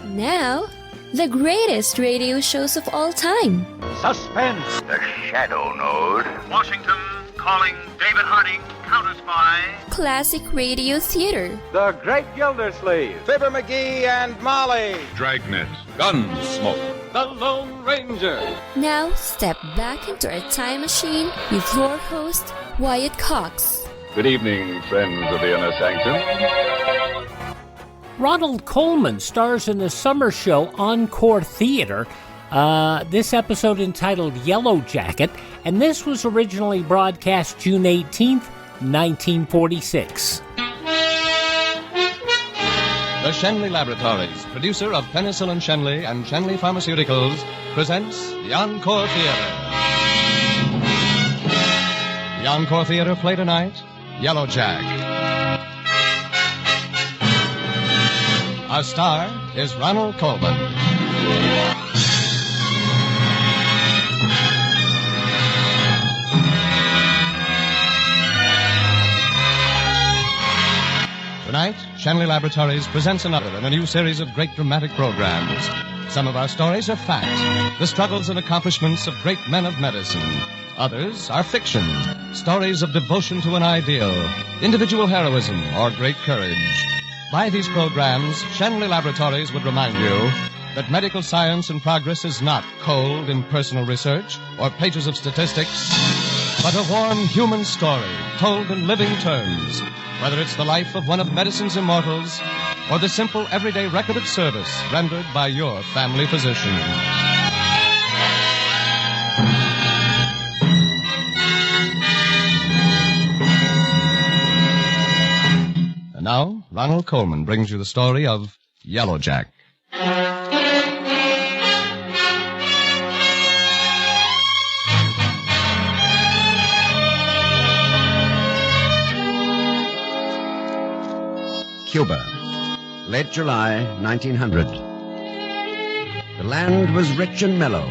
Now, the greatest radio shows of all time. Suspense. The Shadow Node. Washington calling David Harding, Counter-Spy. Classic radio theater. The Great Gildersleeve. Fibber McGee and Molly. Dragnet. Gunsmoke. The Lone Ranger. Now, step back into a time machine with your host, Wyatt Cox. Good evening, friends of the Inner Sanctum. Ronald Coleman stars in the summer show Encore Theater. This episode entitled Yellowjack, and this was originally broadcast June 18th, 1946. The Shenley Laboratories, producer of Penicillin Shenley and Shenley Pharmaceuticals, presents the Encore Theater. The Encore Theater play tonight, Yellowjack. Our star is Ronald Coleman. Tonight, Shenley Laboratories presents another in a new series of great dramatic programs. Some of our stories are fact, the struggles and accomplishments of great men of medicine. Others are fiction, stories of devotion to an ideal, individual heroism, or great courage. By these programs, Shenley Laboratories would remind you that medical science and progress is not cold, impersonal research or pages of statistics, but a warm human story told in living terms, whether it's the life of one of medicine's immortals or the simple everyday record of service rendered by your family physician. And now, Ronald Coleman brings you the story of Yellowjack. Cuba, late July 1900. The land was rich and mellow.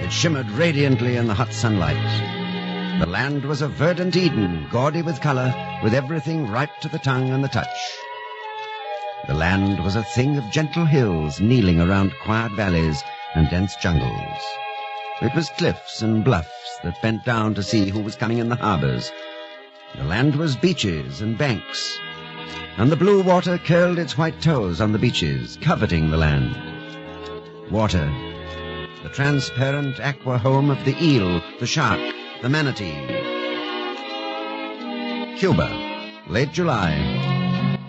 It shimmered radiantly in the hot sunlight. The land was a verdant Eden, gaudy with color, with everything ripe to the tongue and the touch. The land was a thing of gentle hills kneeling around quiet valleys and dense jungles. It was cliffs and bluffs that bent down to see who was coming in the harbors. The land was beaches and banks, and the blue water curled its white toes on the beaches, coveting the land. Water, the transparent aqua home of the eel, the shark, the manatee. Cuba, late July.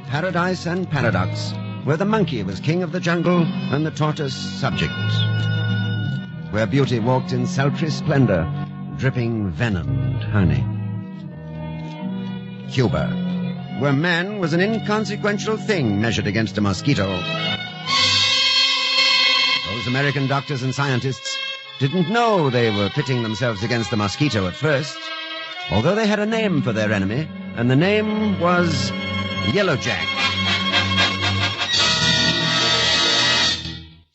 Paradise and paradox, where the monkey was king of the jungle and the tortoise subject. Where beauty walked in sultry splendor, dripping venomed honey. Cuba, where man was an inconsequential thing measured against a mosquito. Those American doctors and scientists didn't know they were pitting themselves against the mosquito at first, although they had a name for their enemy, and the name was Yellowjack.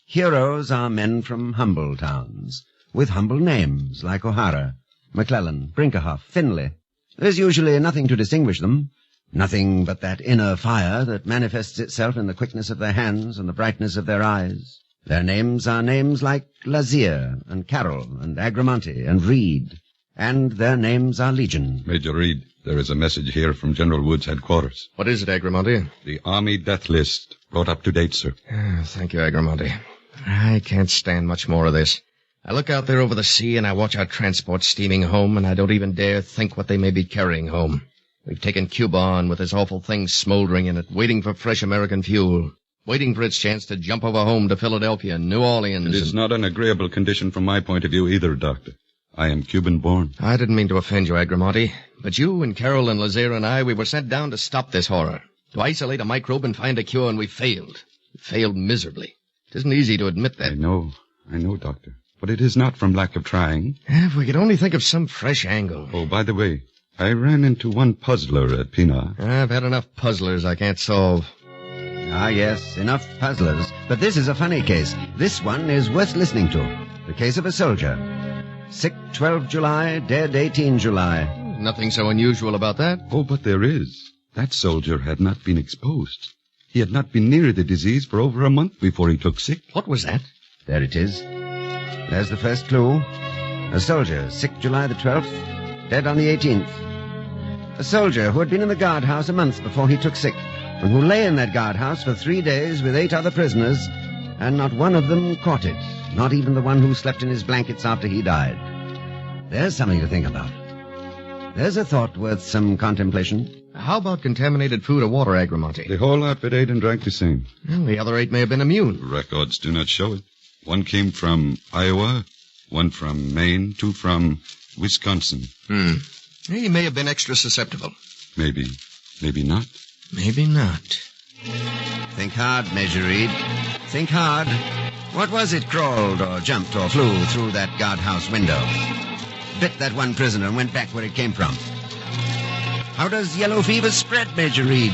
Heroes are men from humble towns, with humble names like O'Hara, McClellan, Brinkerhoff, Finley. There's usually nothing to distinguish them, nothing but that inner fire that manifests itself in the quickness of their hands and the brightness of their eyes. Their names are names like Lazier and Carroll and Agramonte and Reed, and their names are legion. Major Reed, there is a message here from General Wood's headquarters. What is it, Agramonte? The Army death list, brought up to date, sir. Thank you, Agramonte. I can't stand much more of this. I look out there over the sea and I watch our transport steaming home, and I don't even dare think what they may be carrying home. We've taken Cuba on with this awful thing smoldering in it, waiting for fresh American fuel, waiting for its chance to jump over home to Philadelphia and New Orleans. It is not an agreeable condition from my point of view either, Doctor. I am Cuban-born. I didn't mean to offend you, Agramonte, but you and Carroll and Lazier and I, we were sent down to stop this horror, to isolate a microbe and find a cure, and we failed. We failed miserably. It isn't easy to admit that. I know, Doctor. But it is not from lack of trying. If we could only think of some fresh angle. Oh, by the way, I ran into one puzzler at Pina. I've had enough puzzlers I can't solve. Ah, yes, enough puzzlers. But this is a funny case. This one is worth listening to. The case of a soldier. Sick 12 July, dead 18 July. Nothing so unusual about that. Oh, but there is. That soldier had not been exposed. He had not been near the disease for over a month before he took sick. What was that? There it is. There's the first clue. A soldier, sick July the 12th, dead on the 18th. A soldier who had been in the guardhouse a month before he took sick, and who lay in that guardhouse for 3 days with 8 other prisoners, and not one of them caught it, not even the one who slept in his blankets after he died. There's something to think about. There's a thought worth some contemplation. How about contaminated food or water, Agramonte? The whole outfit ate and drank the same. Well, the other 8 may have been immune. Records do not show it. One came from Iowa, one from Maine, 2 from Wisconsin. He may have been extra susceptible. Maybe not. Maybe not. Think hard, Major Reed. Think hard. What was it crawled or jumped or flew through that guardhouse window? Bit that one prisoner and went back where it came from. How does yellow fever spread, Major Reed?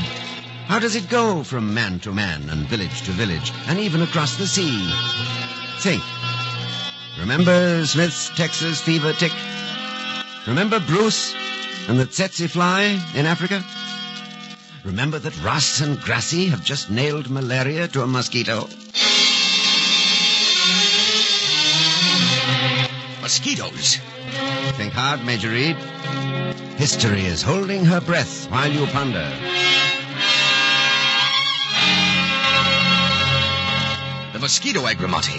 How does it go from man to man and village to village and even across the sea? Think. Remember Smith's Texas fever tick? Remember Bruce and the tsetse fly in Africa? Remember that Ross and Grassy have just nailed malaria to a mosquito? Mosquitoes. Think hard, Major Reed. History is holding her breath while you ponder. The mosquito, Agramonte.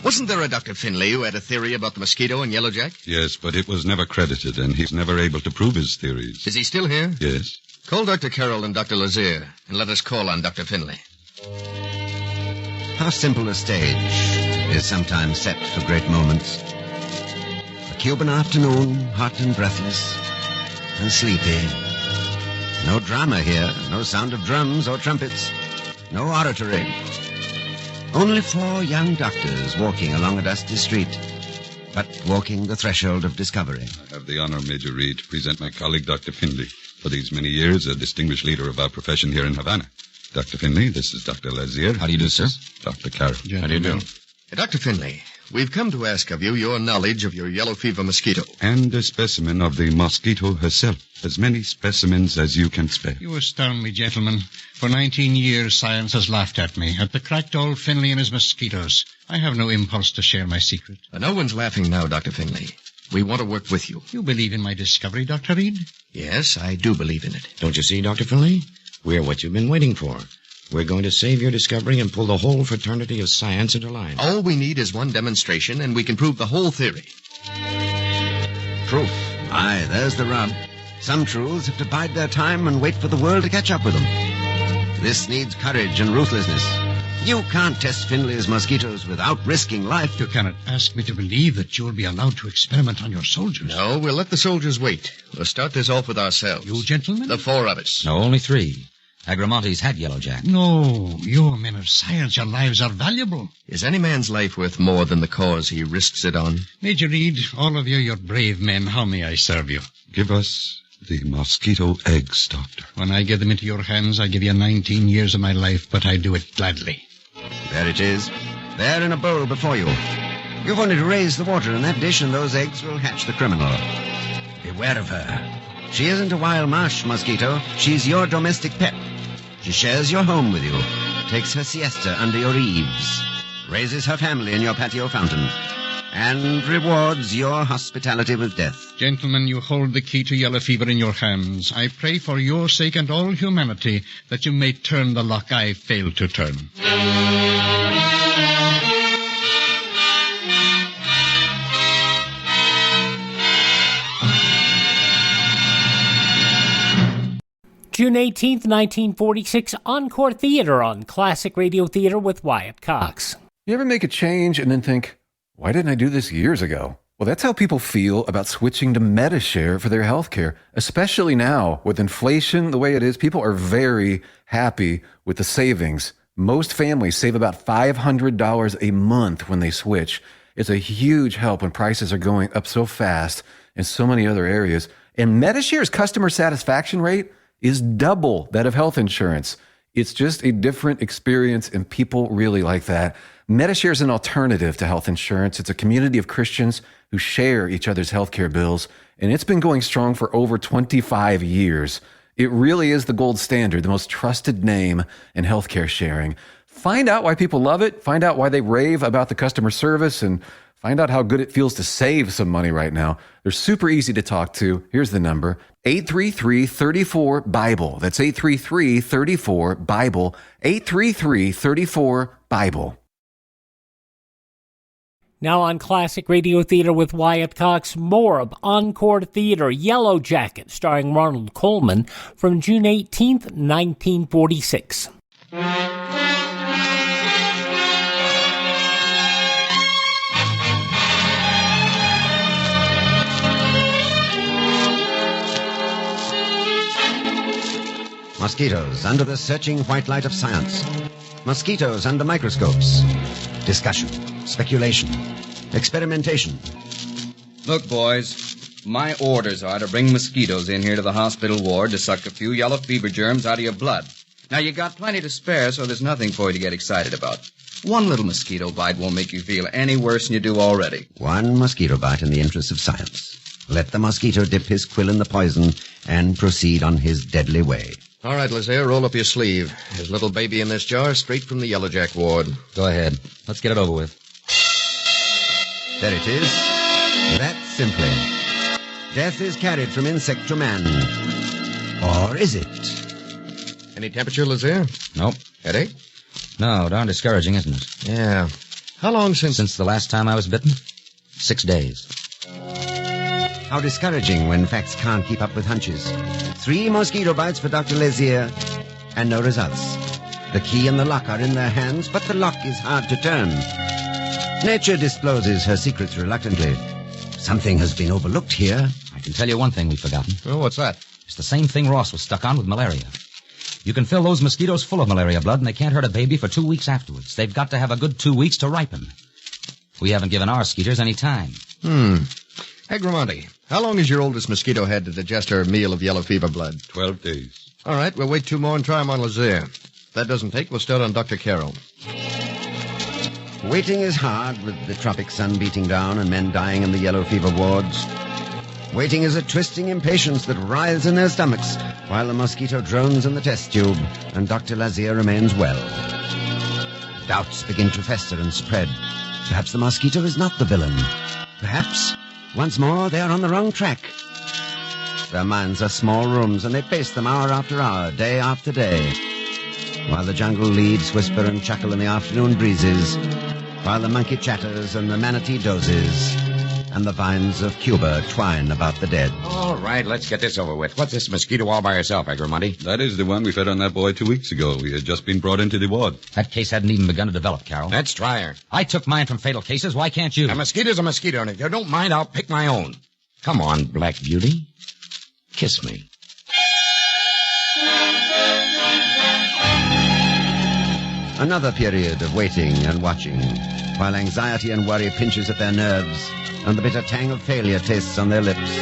Wasn't there a Dr. Finley who had a theory about the mosquito and Yellowjack? Yes, but it was never credited, and he's never able to prove his theories. Is he still here? Yes. Call Dr. Carroll and Dr. Lazier, and let us call on Dr. Finley. How simple a stage is sometimes set for great moments. A Cuban afternoon, hot and breathless, and sleepy. No drama here, no sound of drums or trumpets, no oratory. Only 4 young doctors walking along a dusty street, but walking the threshold of discovery. I have the honor, Major Reed, to present my colleague, Dr. Finley, for these many years a distinguished leader of our profession here in Havana. Dr. Finley, this is Dr. Lazier. How do you do, sir? Dr. Carroll. How do you do? Dr. Finley, we've come to ask of you your knowledge of your yellow fever mosquito. And a specimen of the mosquito herself. As many specimens as you can spare. You astound me, gentlemen. For 19 years, science has laughed at me, at the cracked old Finley and his mosquitoes. I have no impulse to share my secret. No one's laughing now, Dr. Finley. We want to work with you. You believe in my discovery, Dr. Reed? Yes, I do believe in it. Don't you see, Dr. Finley? We're what you've been waiting for. We're going to save your discovery and pull the whole fraternity of science into line. All we need is one demonstration, and we can prove the whole theory. Proof. Aye, there's the rub. Some truths have to bide their time and wait for the world to catch up with them. This needs courage and ruthlessness. You can't test Finley's mosquitoes without risking life. You cannot ask me to believe that you'll be allowed to experiment on your soldiers. No, we'll let the soldiers wait. We'll start this off with ourselves. You gentlemen? The 4 of us. No, only 3. Agramonte's had Yellowjack. No, you're men of science. Your lives are valuable. Is any man's life worth more than the cause he risks it on? Major Reed, all of you, you're brave men. How may I serve you? Give us the mosquito eggs, Doctor. When I give them into your hands, I give you 19 years of my life, but I do it gladly. There it is. There in a bowl before you. You've only to raise the water in that dish and those eggs will hatch the criminal. Beware of her. She isn't a wild marsh mosquito. She's your domestic pet. She shares your home with you, takes her siesta under your eaves, raises her family in your patio fountain, and rewards your hospitality with death. Gentlemen, you hold the key to yellow fever in your hands. I pray for your sake and all humanity that you may turn the lock I failed to turn. June 18th, 1946, Encore Theater on Classic Radio Theater with Wyatt Cox. You ever make a change and then think, why didn't I do this years ago? Well, that's how people feel about switching to Medishare for their health care, especially now with inflation the way it is. People are very happy with the savings. Most families save about $500 a month when they switch. It's a huge help when prices are going up so fast in so many other areas. And Medishare's customer satisfaction rate is double that of health insurance. It's just a different experience, and people really like that. Medishare is an alternative to health insurance. It's a community of Christians who share each other's healthcare bills, and it's been going strong for over 25 years. It really is the gold standard, the most trusted name in healthcare sharing. Find out why people love it. Find out why they rave about the customer service, and find out how good it feels to save some money right now. They're super easy to talk to. Here's the number, 833-34-BIBLE. That's 833-34-BIBLE, 833-34-BIBLE. Now on Classic Radio Theater with Wyatt Cox, more of Encore Theater, Yellowjack, starring Ronald Coleman, from June 18th, 1946. Mosquitoes under the searching white light of science. Mosquitoes under microscopes. Discussion, speculation, experimentation. Look, boys, my orders are to bring mosquitoes in here to the hospital ward to suck a few yellow fever germs out of your blood. Now, you got plenty to spare, so there's nothing for you to get excited about. One little mosquito bite won't make you feel any worse than you do already. One mosquito bite in the interests of science. Let the mosquito dip his quill in the poison and proceed on his deadly way. All right, Lazier, roll up your sleeve. There's a little baby in this jar, straight from the Yellowjack ward. Go ahead. Let's get it over with. There it is. That simply. Death is carried from insect to man. Or is it? Any temperature, Lazier? Nope. Headache? No, darn discouraging, isn't it? Yeah. How long since... Since the last time I was bitten? 6 days. How discouraging when facts can't keep up with hunches. 3 mosquito bites for Dr. Lazier, and no results. The key and the lock are in their hands, but the lock is hard to turn. Nature discloses her secrets reluctantly. Something has been overlooked here. I can tell you one thing we've forgotten. Oh, what's that? It's the same thing Ross was stuck on with malaria. You can fill those mosquitoes full of malaria blood, and they can't hurt a baby for 2 weeks afterwards. They've got to have a good 2 weeks to ripen. We haven't given our skeeters any time. Agramonte, how long has your oldest mosquito had to digest her meal of yellow fever blood? 12 days. All right, we'll wait 2 more and try 'em on Lazier. If that doesn't take, we'll start on Dr. Carroll. Waiting is hard with the tropic sun beating down and men dying in the yellow fever wards. Waiting is a twisting impatience that writhes in their stomachs while the mosquito drones in the test tube and Dr. Lazier remains well. Doubts begin to fester and spread. Perhaps the mosquito is not the villain. Perhaps, once more, they are on the wrong track. Their minds are small rooms, and they pace them hour after hour, day after day, while the jungle leaves whisper and chuckle in the afternoon breezes, while the monkey chatters and the manatee dozes, and the vines of Cuba twine about the dead. All right, let's get this over with. What's this mosquito all by herself, Agramonte? That is the one we fed on that boy 2 weeks ago. He had just been brought into the ward. That case hadn't even begun to develop, Carol. Let's try her. I took mine from fatal cases. Why can't you? A mosquito's a mosquito, and if you don't mind, I'll pick my own. Come on, Black Beauty. Kiss me. Another period of waiting and watching, while anxiety and worry pinches at their nerves and the bitter tang of failure tastes on their lips.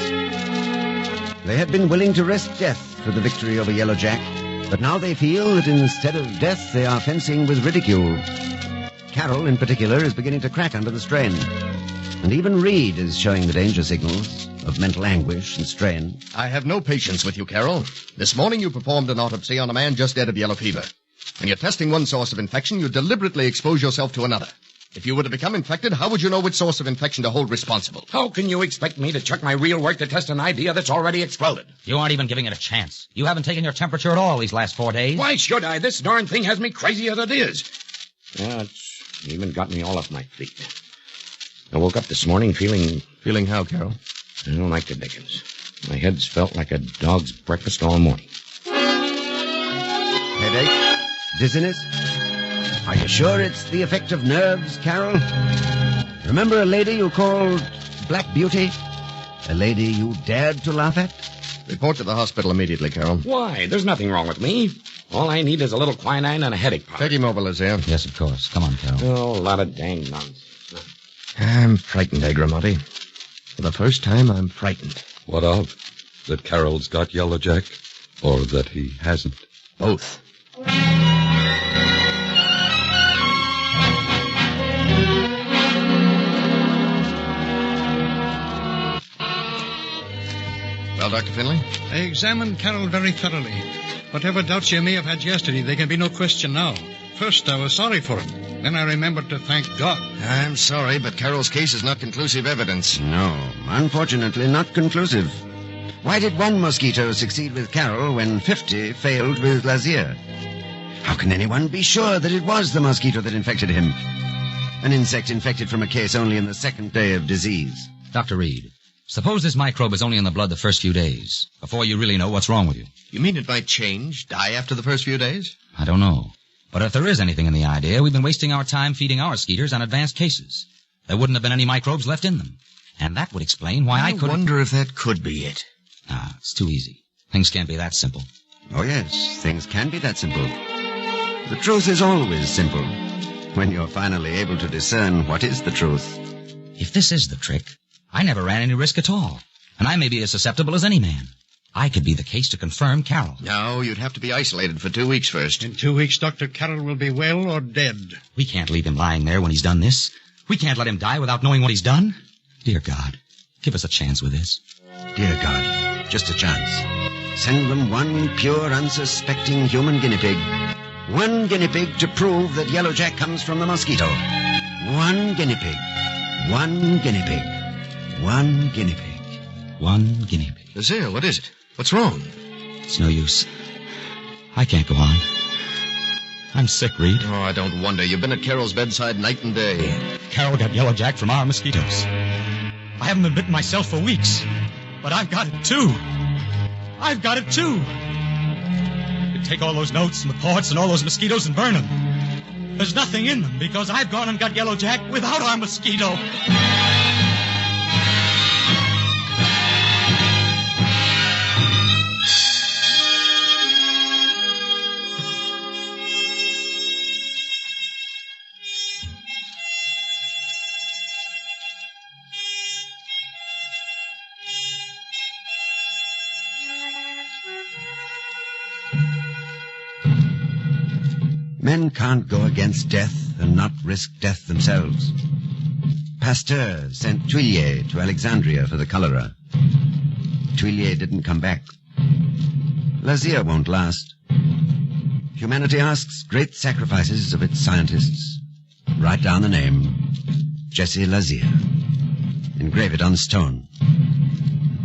They had been willing to risk death for the victory over Yellowjack, but now they feel that instead of death, they are fencing with ridicule. Carol, in particular, is beginning to crack under the strain. And even Reed is showing the danger signals of mental anguish and strain. I have no patience with you, Carol. This morning you performed an autopsy on a man just dead of yellow fever. When you're testing one source of infection, you deliberately expose yourself to another. If you were to become infected, how would you know which source of infection to hold responsible? How can you expect me to chuck my real work to test an idea that's already exploded? You aren't even giving it a chance. You haven't taken your temperature at all these last 4 days. Why should I? This darn thing has me crazy as it is. Yeah, it's even got me all off my feet. I woke up this morning feeling... Feeling how, Carol? I don't like the dickens. My head's felt like a dog's breakfast all morning. Headache? Dizziness? Are you sure it's the effect of nerves, Carol? Remember a lady you called Black Beauty? A lady you dared to laugh at? Report to the hospital immediately, Carol. Why? There's nothing wrong with me. All I need is a little quinine and a headache powder. Take him over, Lazier. Yes, of course. Come on, Carol. Oh, a lot of dang nonsense. I'm frightened, Agramonte. For the first time, I'm frightened. What of? That Carol's got Yellowjack, or that he hasn't? Both. Well, Dr. Finley? I examined Carol very thoroughly. Whatever doubts you may have had yesterday, there can be no question now. First, I was sorry for him. Then I remembered to thank God. I'm sorry, but Carol's case is not conclusive evidence. No, unfortunately not conclusive. Why did one mosquito succeed with Carol when 50 failed with Lazier? How can anyone be sure that it was the mosquito that infected him? An insect infected from a case only in the second day of disease. Dr. Reed, suppose this microbe is only in the blood the first few days, before you really know what's wrong with you. You mean it might change, die after the first few days? I don't know. But if there is anything in the idea, we've been wasting our time feeding our skeeters on advanced cases. There wouldn't have been any microbes left in them. And that would explain why I couldn't... I wonder if that could be it. Nah, it's too easy. Things can't be that simple. Oh, yes, things can be that simple. The truth is always simple, when you're finally able to discern what is the truth. If this is the trick, I never ran any risk at all. And I may be as susceptible as any man. I could be the case to confirm Carol. No, you'd have to be isolated for 2 weeks first. In 2 weeks, Dr. Carroll will be well or dead. We can't leave him lying there when he's done this. We can't let him die without knowing what he's done. Dear God, give us a chance with this. Dear God, just a chance. Send them one pure, unsuspecting human guinea pig. One guinea pig to prove that Yellowjack comes from the mosquito. One guinea pig. One guinea pig. One guinea pig. One guinea pig. Lazare, what is it? What's wrong? It's no use. I can't go on. I'm sick, Reed. Oh, I don't wonder. You've been at Carol's bedside night and day. Carol got Yellowjack from our mosquitoes. I haven't been bitten myself for weeks, but I've got it too. I've got it too. You take all those notes and reports and all those mosquitoes and burn them. There's nothing in them because I've gone and got Yellowjack without our mosquito. Men can't go against death and not risk death themselves. Pasteur sent Tuillier to Alexandria for the cholera. Tuillier didn't come back. Lazier won't last. Humanity asks great sacrifices of its scientists. Write down the name, Jesse Lazier. Engrave it on stone.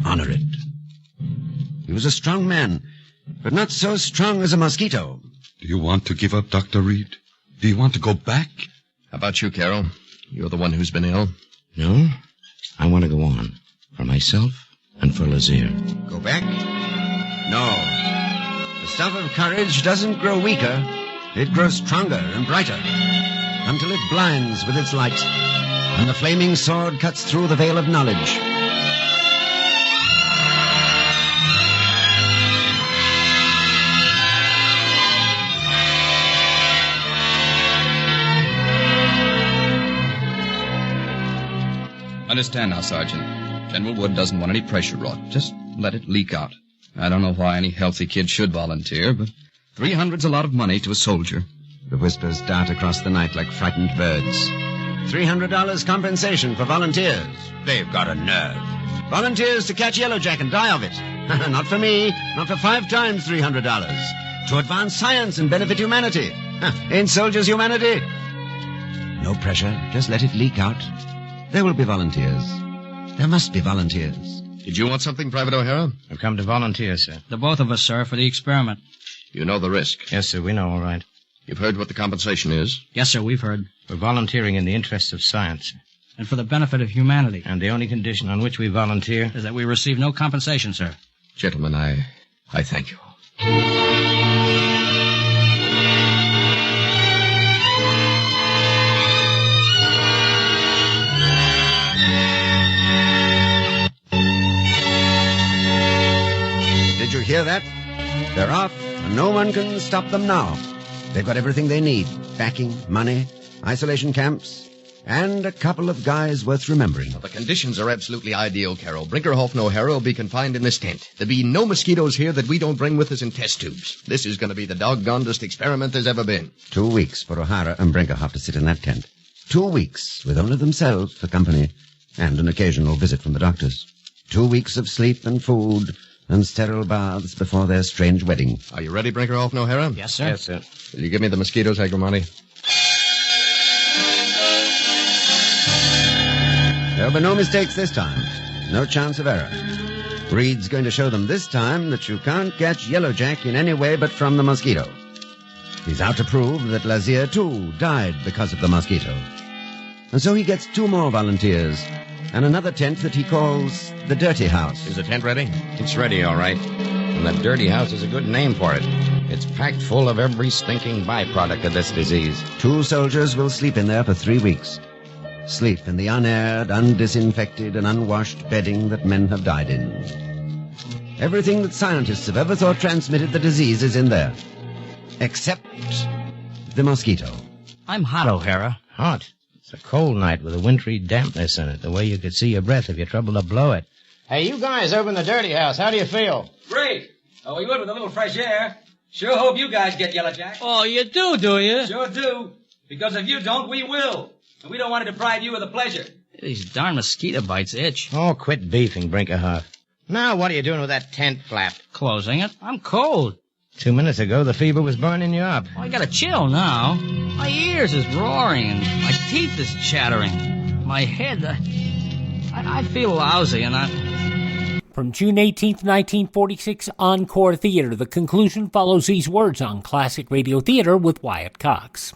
Honor it. He was a strong man, but not so strong as a mosquito. Do you want to give up, Dr. Reed? Do you want to go back? How about you, Carol? You're the one who's been ill. No, I want to go on. For myself and for Lazier. Go back? No. The stuff of courage doesn't grow weaker. It grows stronger and brighter. Until it blinds with its light. And the flaming sword cuts through the veil of knowledge. Understand now, Sergeant. General Wood doesn't want any pressure brought. Just let it leak out. I don't know why any healthy kid should volunteer, but 300's a lot of money to a soldier. The whispers dart across the night like frightened birds. $300 compensation for volunteers. They've got a nerve. Volunteers to catch Yellowjack and die of it. Not for me. Not for 5 times $300. To advance science and benefit humanity. Ain't soldiers humanity? No pressure. Just let it leak out. There will be volunteers. There must be volunteers. Did you want something, Private O'Hara? I've come to volunteer, sir. The both of us, sir, for the experiment. You know the risk. Yes, sir, we know all right. You've heard what the compensation is? Yes, sir, we've heard. We're volunteering in the interests of science. And for the benefit of humanity. And the only condition on which we volunteer is that we receive no compensation, sir. Gentlemen, I thank you. Did you hear that? They're off, and no one can stop them now. They've got everything they need. Backing, money, isolation camps, and a couple of guys worth remembering. Well, the conditions are absolutely ideal, Carol. Brinkerhoff and O'Hara will be confined in this tent. There'll be no mosquitoes here that we don't bring with us in test tubes. This is going to be the doggonedest experiment there's ever been. 2 weeks for O'Hara and Brinkerhoff to sit in that tent. 2 weeks with only themselves for company and an occasional visit from the doctors. 2 weeks of sleep and food and sterile baths before their strange wedding. Are you ready, Brinkerhoff and O'Hara? Yes, sir. Yes, sir. Will you give me the mosquitoes, Agromonte? There'll be no mistakes this time. No chance of error. Reed's going to show them this time that you can't catch Yellowjack in any way but from the mosquito. He's out to prove that Lazier, too, died because of the mosquito. And so he gets 2 more volunteers and another tent that he calls the Dirty House. Is the tent ready? It's ready, all right. And the Dirty House is a good name for it. It's packed full of every stinking byproduct of this disease. 2 soldiers will sleep in there for 3 weeks. Sleep in the unaired, undisinfected, and unwashed bedding that men have died in. Everything that scientists have ever thought transmitted the disease is in there. Except the mosquito. I'm hot, O'Hara. Hot. It's a cold night with a wintry dampness in it, the way you could see your breath if you troubled to blow it. Hey, you guys over in the Dirty House, how do you feel? Great. Oh, we would with a little fresh air. Sure hope you guys get Yellowjack. Oh, you do you? Sure do. Because if you don't, we will. And we don't want to deprive you of the pleasure. These darn mosquito bites itch. Oh, quit beefing, Brinkerhoff. Now, what are you doing with that tent flap? Closing it. I'm cold. 2 minutes ago, the fever was burning you up. I got a chill now. My ears is roaring and my teeth is chattering. My head, I feel lousy and I... From June 18th, 1946, Encore Theater. The conclusion follows these words on Classic Radio Theater with Wyatt Cox.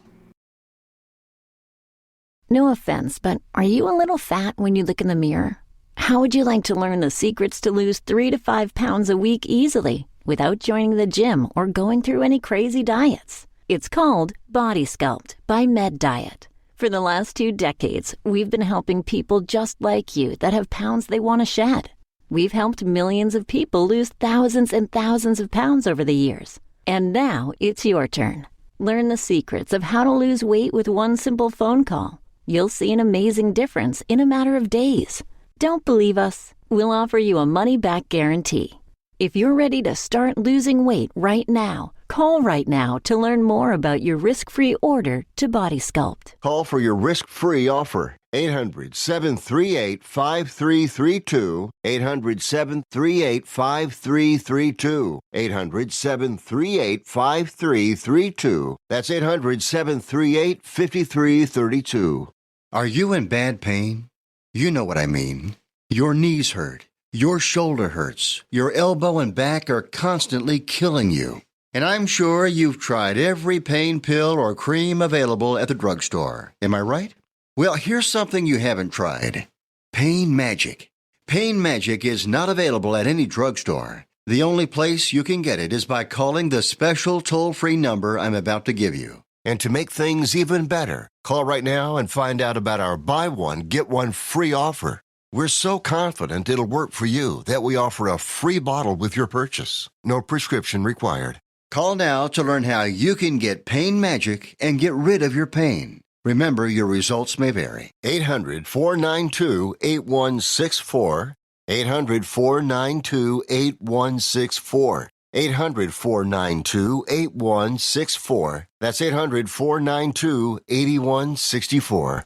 No offense, but are you a little fat when you look in the mirror? How would you like to learn the secrets to lose 3 to 5 pounds a week easily without joining the gym or going through any crazy diets? It's called Body Sculpt by Med Diet. For the last 2 decades, we've been helping people just like you that have pounds they want to shed. We've helped millions of people lose thousands and thousands of pounds over the years. And now it's your turn. Learn the secrets of how to lose weight with one simple phone call. You'll see an amazing difference in a matter of days. Don't believe us? We'll offer you a money-back guarantee. If you're ready to start losing weight right now, call right now to learn more about your risk-free order to Body Sculpt. Call for your risk-free offer. 800-738-5332. 800-738-5332. 800-738-5332. That's 800-738-5332. Are you in bad pain? You know what I mean. Your knees hurt. Your shoulder hurts. Your elbow and back are constantly killing you. And I'm sure you've tried every pain pill or cream available at the drugstore. Am I right? Well, here's something you haven't tried. Pain Magic. Pain Magic is not available at any drugstore. The only place you can get it is by calling the special toll-free number I'm about to give you. And to make things even better, call right now and find out about our buy one, get one free offer. We're so confident it'll work for you that we offer a free bottle with your purchase. No prescription required. Call now to learn how you can get Pain Magic and get rid of your pain. Remember, your results may vary. 800-492-8164. 800-492-8164. 800-492-8164. That's 800-492-8164.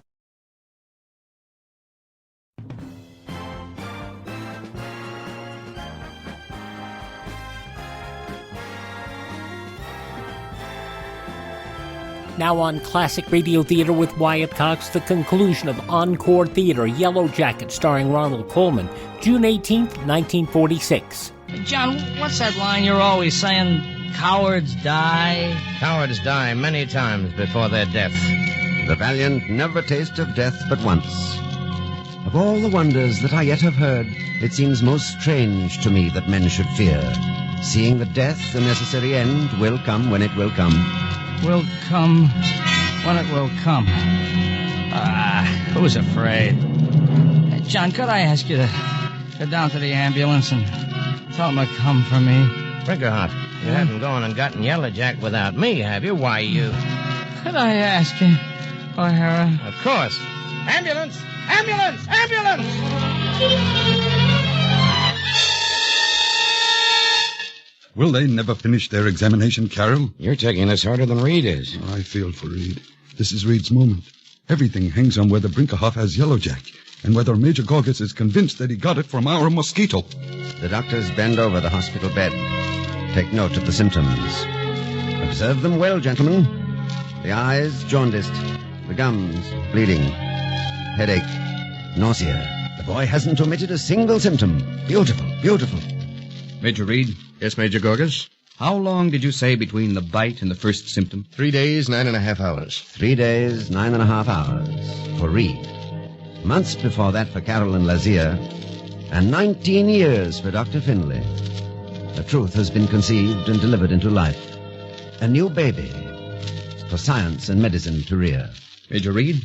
Now on Classic Radio Theater with Wyatt Cox, the conclusion of Encore Theater, Yellowjacket, starring Ronald Coleman, June 18th, 1946. John, what's that line you're always saying? Cowards die? Cowards die many times before their death. The valiant never taste of death but once. Of all the wonders that I yet have heard, it seems most strange to me that men should fear, seeing that death, the necessary end, will come when it will come. Will come when it will come. Who's afraid? Hey, John, could I ask you to go down to the ambulance and tell them to come for me? Brinkerhoff, you haven't gone and gotten Yellowjack without me, have you? Why, you... Could I ask you, O'Hara? Of course. Ambulance! Ambulance! Ambulance! Will they never finish their examination, Carol? You're taking this harder than Reed is. I feel for Reed. This is Reed's moment. Everything hangs on whether Brinkerhoff has Yellowjack. and whether Major Gorgas is convinced that he got it from our mosquito. The doctors bend over the hospital bed. Take note of the symptoms. Observe them well, gentlemen. The eyes jaundiced, the gums bleeding, headache, nausea. The boy hasn't omitted a single symptom. Beautiful, beautiful. Major Reed? Yes, Major Gorgas? How long did you say between the bite and the first symptom? 3 days, 9.5 hours. 3 days, 9.5 hours for Reed. Months before that for Carol and Lazier. And 19 years for Dr. Finley. The truth has been conceived and delivered into life. A new baby for science and medicine to rear. Major Reed,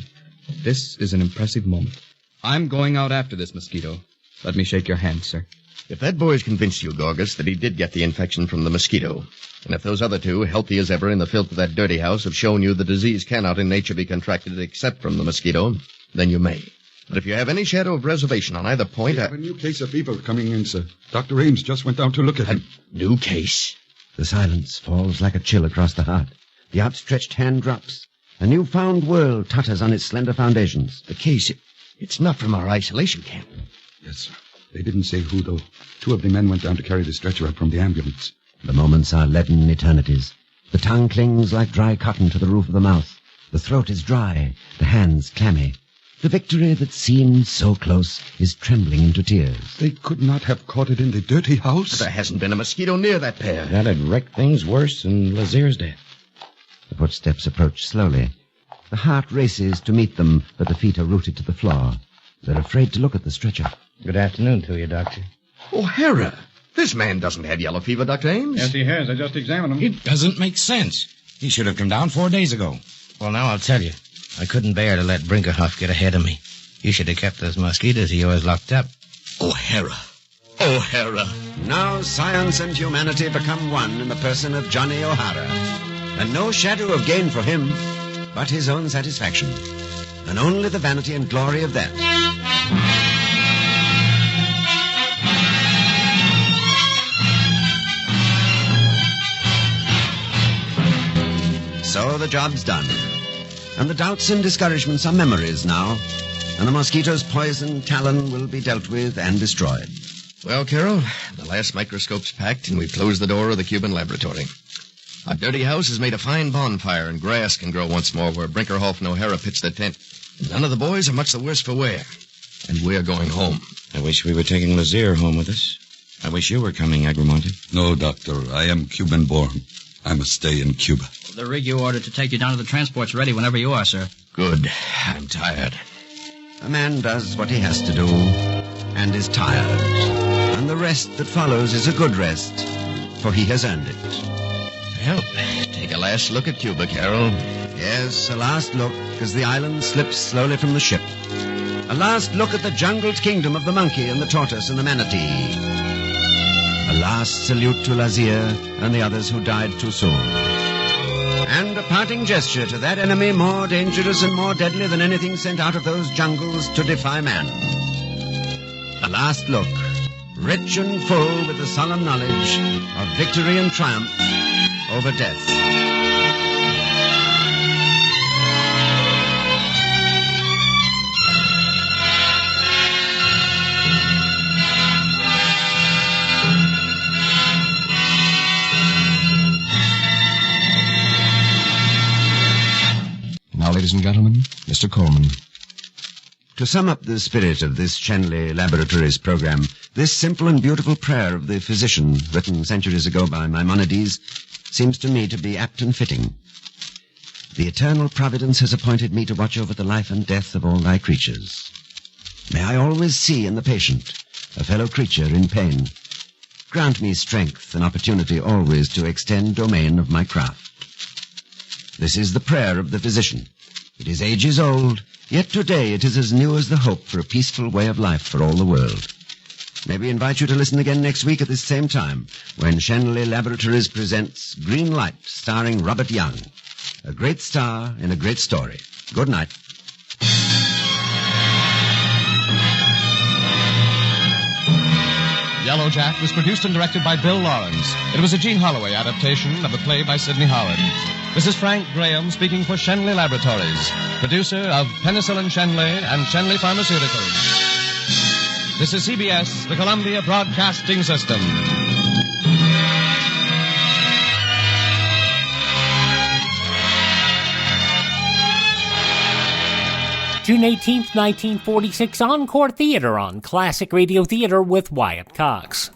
this is an impressive moment. I'm going out after this mosquito. Let me shake your hand, sir. If that boy's convinced you, Gorgas, that he did get the infection from the mosquito, and if those other two, healthy as ever in the filth of that dirty house, have shown you the disease cannot in nature be contracted except from the mosquito, then you may. But if you have any shadow of reservation on either point... We have a new case of fever coming in, sir. Dr. Ames just went down to look at him. New case? The silence falls like a chill across the heart. The outstretched hand drops. A newfound world totters on its slender foundations. The case, it's not from our isolation camp. Yes, sir. They didn't say who, though. 2 of the men went down to carry the stretcher up from the ambulance. The moments are leaden eternities. The tongue clings like dry cotton to the roof of the mouth. The throat is dry, the hands clammy. The victory that seemed so close is trembling into tears. They could not have caught it in the dirty house. There hasn't been a mosquito near that pair. That'd wreck things worse than Lazier's death. The footsteps approach slowly. The heart races to meet them, but the feet are rooted to the floor. They're afraid to look at the stretcher. Good afternoon to you, Doctor. O'Hara! This man doesn't have yellow fever, Dr. Ames. Yes, he has. I just examined him. It doesn't make sense. He should have come down 4 days ago. Well, now I'll tell you. I couldn't bear to let Brinkerhoff get ahead of me. You should have kept those mosquitoes of yours locked up. O'Hara! O'Hara! Now science and humanity become one in the person of Johnny O'Hara. And no shadow of gain for him, but his own satisfaction. And only the vanity and glory of that. So the job's done. And the doubts and discouragements are memories now. And the mosquito's poison talon will be dealt with and destroyed. Well, Carol, the last microscope's packed and we've closed the door of the Cuban laboratory. Our dirty house has made a fine bonfire and grass can grow once more where Brinkerhoff and O'Hara pitched their tent. None of the boys are much the worse for wear. And we're going home. I wish we were taking Lazier home with us. I wish you were coming, Agramonte. No, Doctor. I am Cuban-born. I must stay in Cuba. The rig you ordered to take you down to the transport's ready whenever you are, sir. Good. I'm tired. A man does what he has to do, and is tired. And the rest that follows is a good rest, for he has earned it. Well, take a last look at Cuba, Carol. Yes, a last look as the island slips slowly from the ship. A last look at the jungled kingdom of the monkey and the tortoise and the manatee. A last salute to Lazier and the others who died too soon. And a parting gesture to that enemy more dangerous and more deadly than anything sent out of those jungles to defy man. A last look, rich and full with the solemn knowledge of victory and triumph over death. Now, ladies and gentlemen, Mr. Coleman. To sum up the spirit of this Shanley Laboratories program, this simple and beautiful prayer of the physician, written centuries ago by Maimonides, seems to me to be apt and fitting. The eternal providence has appointed me to watch over the life and death of all thy creatures. May I always see in the patient a fellow creature in pain. Grant me strength and opportunity always to extend domain of my craft. This is the prayer of the physician. It is ages old, yet today it is as new as the hope for a peaceful way of life for all the world. May we invite you to listen again next week at this same time, when Shanley Laboratories presents Green Light, starring Robert Young. A great star in a great story. Good night. Yellowjack was produced and directed by Bill Lawrence. It was a Gene Holloway adaptation of the play by Sidney Howard. This is Frank Graham speaking for Shenley Laboratories, producer of Penicillin Shenley and Shenley Pharmaceuticals. This is CBS, the Columbia Broadcasting System. June 18th, 1946, Encore Theater on Classic Radio Theater with Wyatt Cox.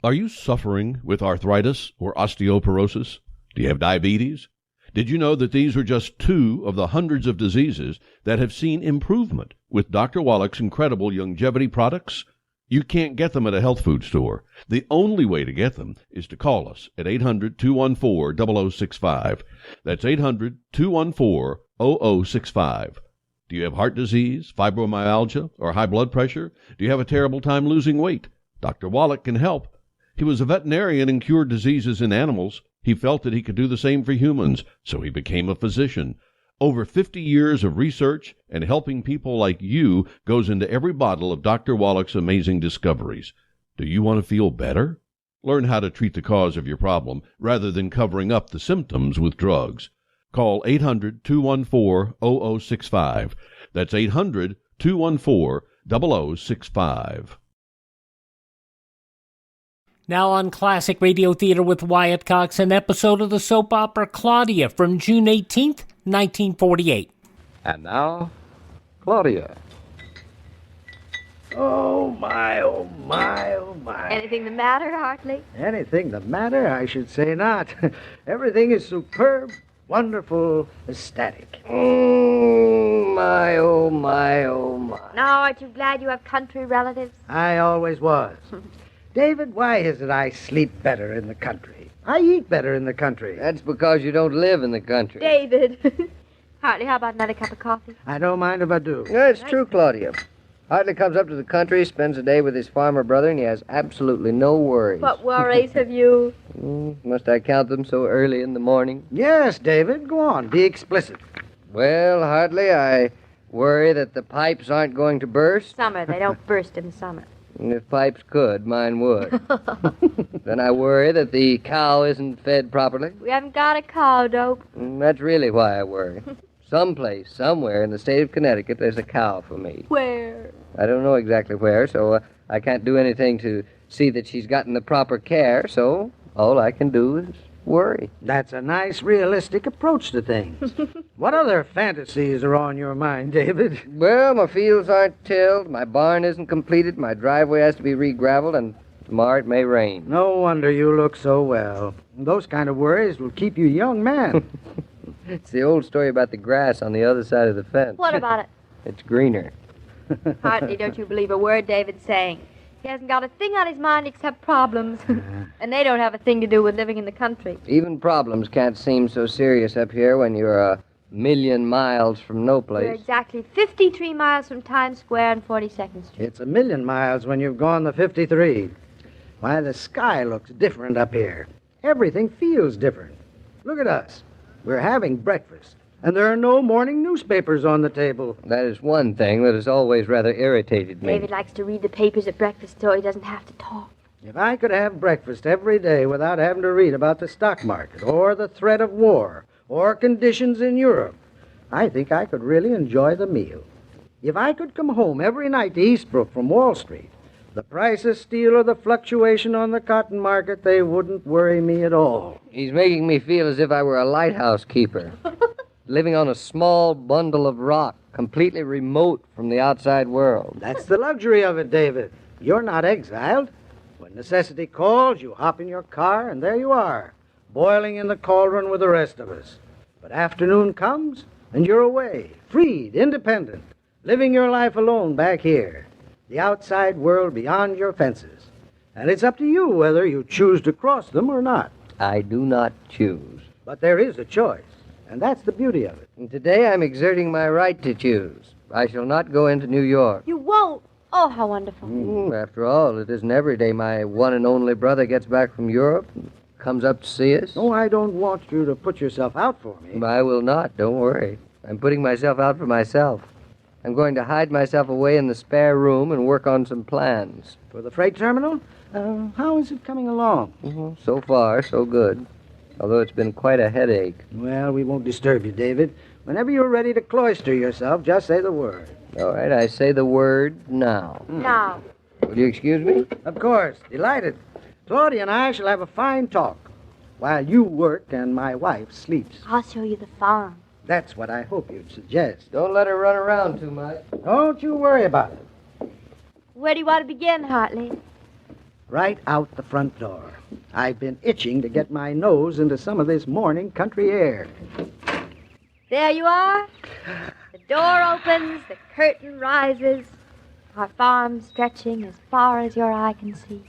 Are you suffering with arthritis or osteoporosis? Do you have diabetes? Did you know that these are just two of the hundreds of diseases that have seen improvement with Dr. Wallach's incredible longevity products? You can't get them at a health food store. The only way to get them is to call us at 800-214-0065. That's 800-214-0065. Do you have heart disease, fibromyalgia, or high blood pressure? Do you have a terrible time losing weight? Dr. Wallach can help. He was a veterinarian and cured diseases in animals. He felt that he could do the same for humans, so he became a physician. Over 50 years of research and helping people like you goes into every bottle of Dr. Wallach's amazing discoveries. Do you want to feel better? Learn how to treat the cause of your problem rather than covering up the symptoms with drugs. Call 800-214-0065. That's 800-214-0065. Now on Classic Radio Theater with Wyatt Cox, an episode of the soap opera Claudia from June 18th, 1948. And now, Claudia. Oh, my, oh, my, oh, my. Anything the matter, Hartley? Anything the matter? I should say not. Everything is superb, wonderful, ecstatic. Oh, my, oh, my, oh, my. Now, aren't you glad you have country relatives? I always was. David, why is it I sleep better in the country? I eat better in the country. That's because you don't live in the country. David. Hartley, how about another cup of coffee? I don't mind if I do. Yeah, it's true, Claudia. Hartley comes up to the country, spends a day with his farmer brother, and he has absolutely no worries. What worries have you? Must I count them so early in the morning? Yes, David. Go on. Be explicit. Well, Hartley, I worry that the pipes aren't going to burst. Summer. They don't burst in the summer. And if pipes could, mine would. Then I worry that the cow isn't fed properly. We haven't got a cow, Dope. That's really why I worry. Someplace, somewhere in the state of Connecticut, there's a cow for me. Where? I don't know exactly where, so I can't do anything to see that she's gotten the proper care, so all I can do is worry. That's a nice, realistic approach to things. What other fantasies are on your mind, David? Well, my fields aren't tilled, my barn isn't completed, my driveway has to be re-graveled, and tomorrow it may rain. No wonder you look so well. Those kind of worries will keep you young, man. It's the old story about the grass on the other side of the fence. What about it? It's greener. Hartley, don't you believe a word David's saying. He hasn't got a thing on his mind except problems. And they don't have a thing to do with living in the country. Even problems can't seem so serious up here when you're a million miles from no place. We're exactly 53 miles from Times Square and 42nd Street. It's a million miles when you've gone the 53. Why, the sky looks different up here. Everything feels different. Look at us. We're having breakfast, and there are no morning newspapers on the table. That is one thing that has always rather irritated me. David likes to read the papers at breakfast so he doesn't have to talk. If I could have breakfast every day without having to read about the stock market, or the threat of war, or conditions in Europe, I think I could really enjoy the meal. If I could come home every night to Eastbrook from Wall Street, the price of steel or the fluctuation on the cotton market, they wouldn't worry me at all. He's making me feel as if I were a lighthouse keeper, living on a small bundle of rock, completely remote from the outside world. That's the luxury of it, David. You're not exiled. When necessity calls, you hop in your car, and there you are, boiling in the cauldron with the rest of us. But afternoon comes, and you're away, freed, independent, living your life alone back here. The outside world beyond your fences. And it's up to you whether you choose to cross them or not. I do not choose. But there is a choice, and that's the beauty of it. And today I'm exerting my right to choose. I shall not go into New York. You won't? Oh, how wonderful. After all, it isn't every day my one and only brother gets back from Europe and comes up to see us. Oh, I don't want you to put yourself out for me. I will not, don't worry. I'm putting myself out for myself. I'm going to hide myself away in the spare room and work on some plans. For the freight terminal? How is it coming along? So far, so good. although it's been quite a headache. Well, we won't disturb you, David. Whenever you're ready to cloister yourself, just say the word. All right, I say the word now. Now. Will you excuse me? Of course. Delighted. Claudia and I shall have a fine talk while you work and my wife sleeps. I'll show you the farm. That's what I hope you'd suggest. Don't let her run around too much. Don't you worry about it. Where do you want to begin, Hartley? Right out the front door. I've been itching to get my nose into some of this morning country air. There you are. The door opens, the curtain rises. Our farm stretching as far as your eye can see.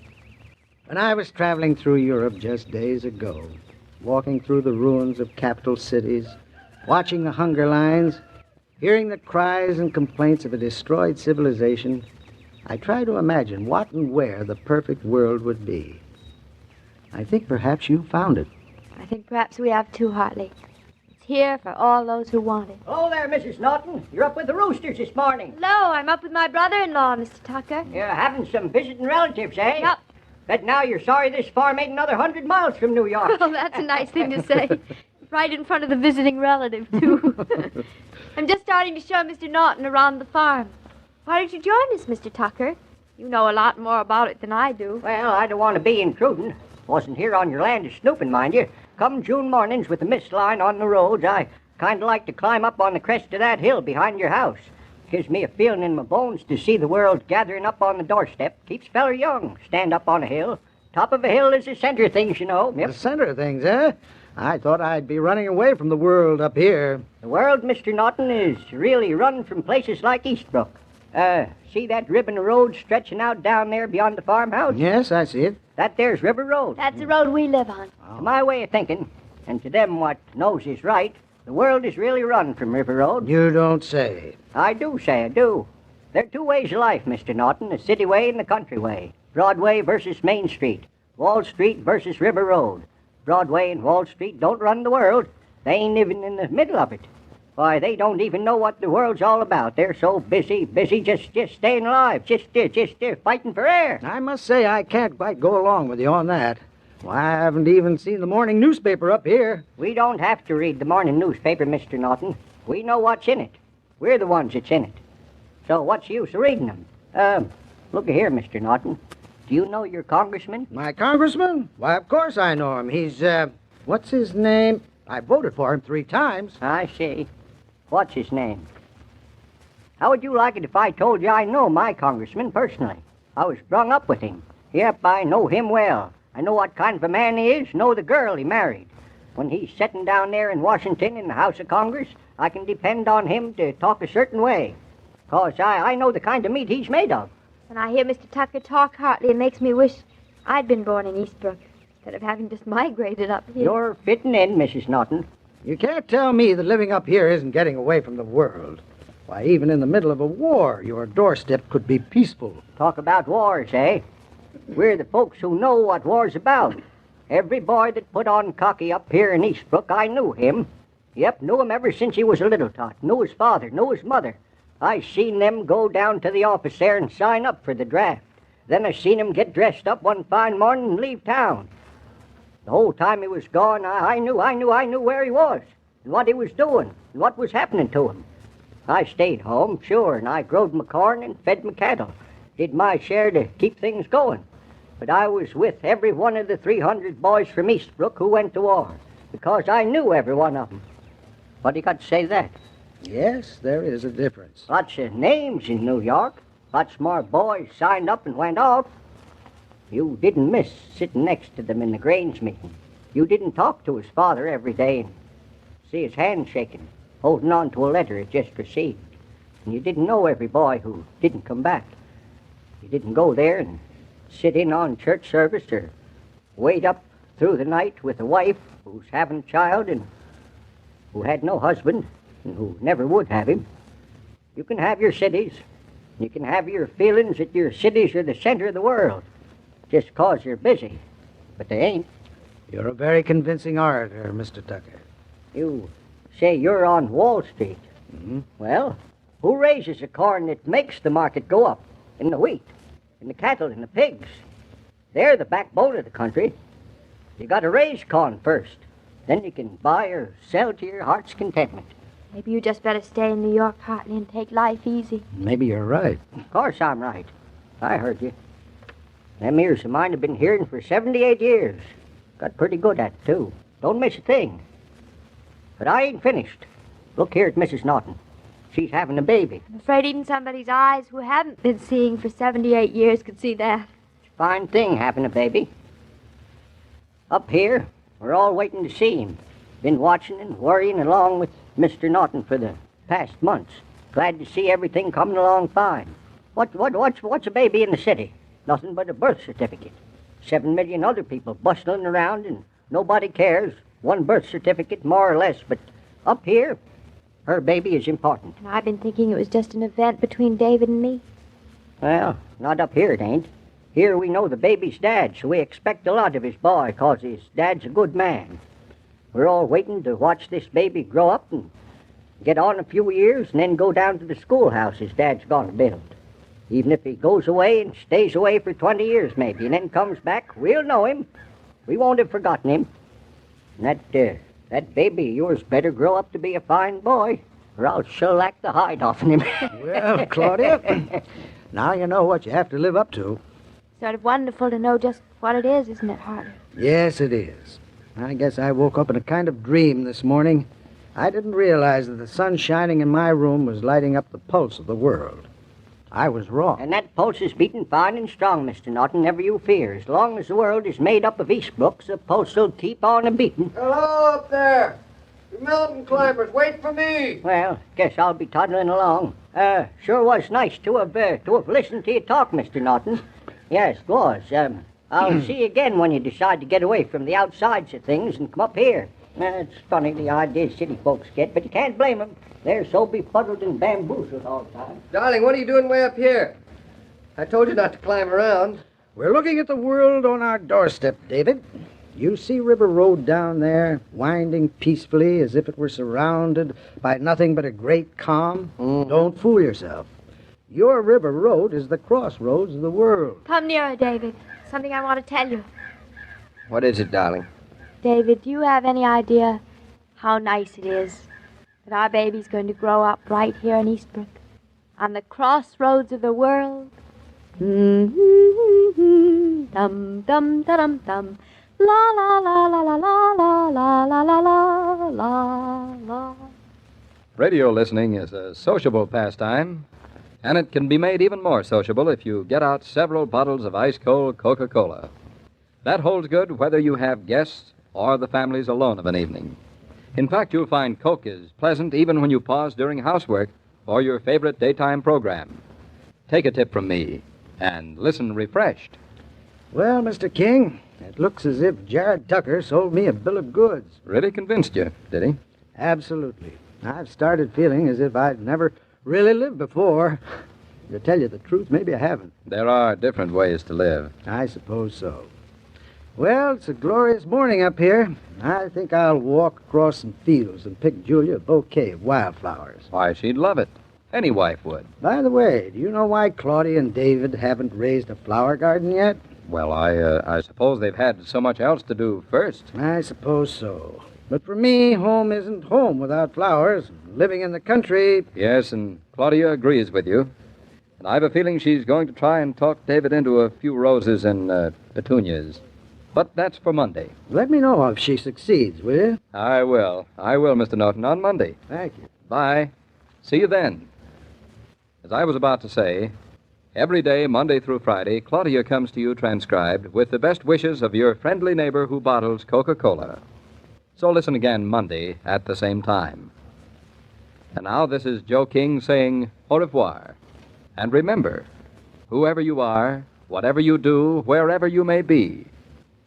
When I was traveling through Europe just days ago, walking through the ruins of capital cities, watching the hunger lines, hearing the cries and complaints of a destroyed civilization, I tried to imagine what and where the perfect world would be. I think perhaps you found it. I think perhaps we have too, Hartley. It's here for all those who want it. Hello there, Mrs. Norton. You're up with the roosters this morning. Hello, I'm up with my brother-in-law, Mr. Tucker. You're having some visiting relatives, eh? Yep. Bet now you're sorry this farm ain't another 100 miles from New York. Oh, that's a nice thing to say. Right in front of the visiting relative, too. I'm just starting to show Mr. Norton around the farm. Why don't you join us, Mr. Tucker? You know a lot more about it than I do. Well, I don't want to be intruding. Wasn't here on your land a snooping, mind you. Come June mornings with the mist line on the roads, I kind of like to climb up on the crest of that hill behind your house. Gives me a feeling in my bones to see the world gathering up on the doorstep. Keeps feller young. Stand up on a hill. Top of a hill is the center of things, you know. Yep. The center of things, eh? I thought I'd be running away from the world up here. The world, Mr. Norton, is really run from places like Eastbrook. See that ribbon of road stretching out down there beyond the farmhouse? Yes, I see it. That there's River Road. That's the road we live on. To my way of thinking, and to them what knows is right, the world is really run from River Road. You don't say. I do say I do. There are two ways of life, Mr. Norton, the city way and the country way. Broadway versus Main Street. Wall Street versus River Road. Broadway and Wall Street don't run the world. They ain't even in the middle of it. Why, they don't even know what the world's all about. They're so busy, just staying alive, just fighting for air. I must say I can't quite go along with you on that. Why, I haven't even seen the morning newspaper up here. We don't have to read the morning newspaper, Mr. Norton. We know what's in it. We're the ones that's in it. So what's the use of reading them? Look here, Mr. Norton. Do you know your congressman? My congressman? Why, of course I know him. He's, what's his name? I voted for him 3 times. I see. What's his name? How would you like it if I told you I know my congressman personally? I was brung up with him. Yep, I know him well. I know what kind of a man he is, know the girl he married. When he's sitting down there in Washington in the House of Congress, I can depend on him to talk a certain way. 'Cause I know the kind of meat he's made of. When I hear Mr. Tucker talk, Hartley, it makes me wish I'd been born in Eastbrook instead of having just migrated up here. You're fitting in, Mrs. Norton. You can't tell me that living up here isn't getting away from the world. Why, even in the middle of a war, your doorstep could be peaceful. Talk about wars, eh? We're the folks who know what war's about. Every boy that put on cocky up here in Eastbrook, I knew him. Yep, knew him ever since he was a little tot. Knew his father, knew his mother. I seen them go down to the office there and sign up for the draft. Then I seen him get dressed up one fine morning and leave town. The whole time he was gone, I knew where he was, and what he was doing, and what was happening to him. I stayed home, sure, and I growed my corn and fed my cattle. Did my share to keep things going. But I was with every one of the 300 boys from Eastbrook who went to war, because I knew every one of them. What do you got to say that? Yes, there is a difference. Lots of names in New York. Lots more boys signed up and went off. You didn't miss sitting next to them in the grains meeting. You didn't talk to his father every day and see his hand shaking, holding on to a letter he just received. And you didn't know every boy who didn't come back. You didn't go there and sit in on church service or wait up through the night with a wife who's having a child and who had no husband and who never would have him. You can have your cities. You can have your feelings that your cities are the center of the world. Just 'cause you're busy, but they ain't. You're a very convincing orator, Mr. Tucker. You say you're on Wall Street. Mm-hmm. Well, who raises the corn that makes the market go up? And the wheat, and the cattle, and the pigs. They're the backbone of the country. You got to raise corn first. Then you can buy or sell to your heart's contentment. Maybe you just better stay in New York, Hartley, and take life easy. Maybe you're right. Of course I'm right. I heard you. Them ears of mine have been hearing for 78 years. Got pretty good at it, too. Don't miss a thing. But I ain't finished. Look here at Mrs. Norton. She's having a baby. I'm afraid even somebody's eyes who haven't been seeing for 78 years could see that. It's a fine thing having a baby. Up here, we're all waiting to see him. Been watching and worrying along with Mr. Norton for the past months. Glad to see everything coming along fine. What's a baby in the city? Nothing but a birth certificate. 7 million other people bustling around and nobody cares. One birth certificate, more or less. But up here, her baby is important. And I've been thinking it was just an event between David and me. Well, not up here, it ain't. Here we know the baby's dad, so we expect a lot of his boy, 'cause his dad's a good man. We're all waiting to watch this baby grow up and get on a few years and then go down to the schoolhouse his dad's gonna build. Even if he goes away and stays away for 20 years maybe and then comes back, we'll know him. We won't have forgotten him. And that baby of yours better grow up to be a fine boy, or I'll shellac the hide off of him. Well, Claudia, now you know what you have to live up to. Sort of wonderful to know just what it is, isn't it, Hartley? Yes, it is. I guess I woke up in a kind of dream this morning. I didn't realize that the sun shining in my room was lighting up the pulse of the world. I was wrong. And that pulse is beating fine and strong, Mr. Norton, never you fear. As long as the world is made up of Eastbrooks, the pulse will keep on a-beating. Hello up there! You mountain climbers, wait for me! Well, guess I'll be toddling along. Sure was nice to have listened to you talk, Mr. Norton. Yes, it was. I'll see you again when you decide to get away from the outsides of things and come up here. It's funny the ideas city folks get, but you can't blame them. They're so befuddled and bamboozled all the time. Darling, what are you doing way up here? I told you not to climb around. We're looking at the world on our doorstep, David. You see River Road down there, winding peacefully as if it were surrounded by nothing but a great calm? Don't fool yourself. Your River Road is the crossroads of the world. Come nearer, David. Something I want to tell you. What is it, darling? David, do you have any idea how nice it is that our baby's going to grow up right here in Eastbrook, on the crossroads of the world? Dum dum da dum dum, la la la la la la la la la la la la la. Radio listening is a sociable pastime, and it can be made even more sociable if you get out several bottles of ice-cold Coca-Cola. That holds good whether you have guests or the families alone of an evening. In fact, you'll find Coke is pleasant even when you pause during housework or your favorite daytime program. Take a tip from me and listen refreshed. Well, Mr. King, it looks as if Jared Tucker sold me a bill of goods. Really convinced you, did he? Absolutely. I've started feeling as if I'd never really lived before. To tell you the truth, maybe I haven't. There are different ways to live. I suppose so. Well, it's a glorious morning up here. I think I'll walk across some fields and pick Julia a bouquet of wildflowers. Why, she'd love it. Any wife would. By the way, do you know why Claudia and David haven't raised a flower garden yet? Well, I suppose they've had so much else to do first. I suppose so. But for me, home isn't home without flowers. Living in the country... Yes, and Claudia agrees with you. And I've a feeling she's going to try and talk David into a few roses and petunias. But that's for Monday. Let me know if she succeeds, will you? I will, Mr. Norton, on Monday. Thank you. Bye. See you then. As I was about to say, every day, Monday through Friday, Claudia comes to you transcribed with the best wishes of your friendly neighbor who bottles Coca-Cola. So listen again Monday at the same time. And now this is Joe King saying au revoir. And remember, whoever you are, whatever you do, wherever you may be,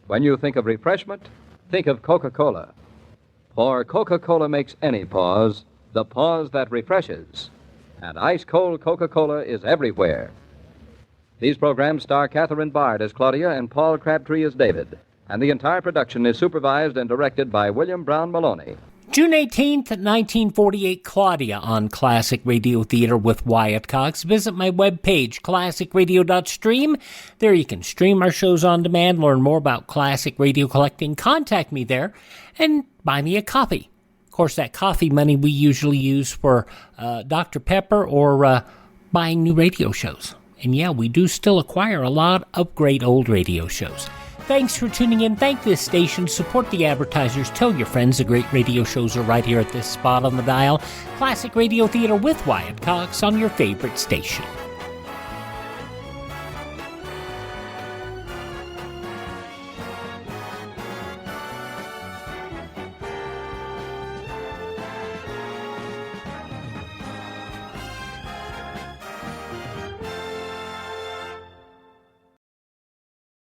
when you think of refreshment, think of Coca-Cola. For Coca-Cola makes any pause the pause that refreshes. And ice-cold Coca-Cola is everywhere. These programs star Catherine Bard as Claudia and Paul Crabtree as David. And the entire production is supervised and directed by William Brown Maloney. June 18th, 1948, Claudia on Classic Radio Theater with Wyatt Cox. Visit my webpage, classicradio.stream. There you can stream our shows on demand, learn more about classic radio collecting, contact me there, and buy me a copy. Of course, that coffee money we usually use for Dr. Pepper or buying new radio shows. And yeah, we do still acquire a lot of great old radio shows. Thanks for tuning in. Thank this station. Support the advertisers. Tell your friends the great radio shows are right here at this spot on the dial. Classic Radio Theater with Wyatt Cox on your favorite station.